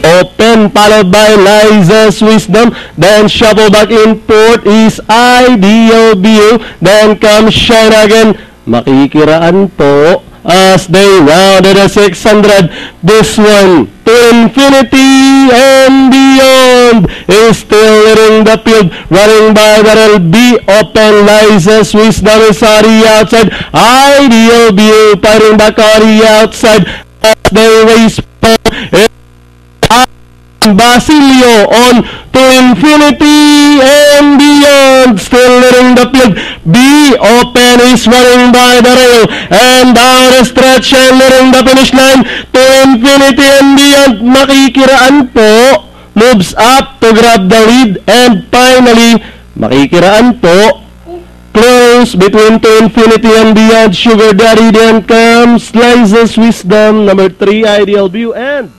Open, followed by Liza's Wisdom. Then shuffle back in. Fourth is Ideal View. Then comes Shine Again. Makikiraan po as they rounded a 600. This one to infinity and beyond is still leading the field. Running by the B. Open, Liza's Wisdom is on the outside. Ideal View fighting back on the outside as they race. Basilio on to infinity and beyond, still leading the field. B. Open is running by the rail and down the stretch and leading the finish line to infinity and beyond. Makikiraan po, moves up to grab the lead, and finally makikiraan po, close between to infinity and beyond, Sugar Daddy. Then comes Liza's Wisdom, number 3, Ideal View, and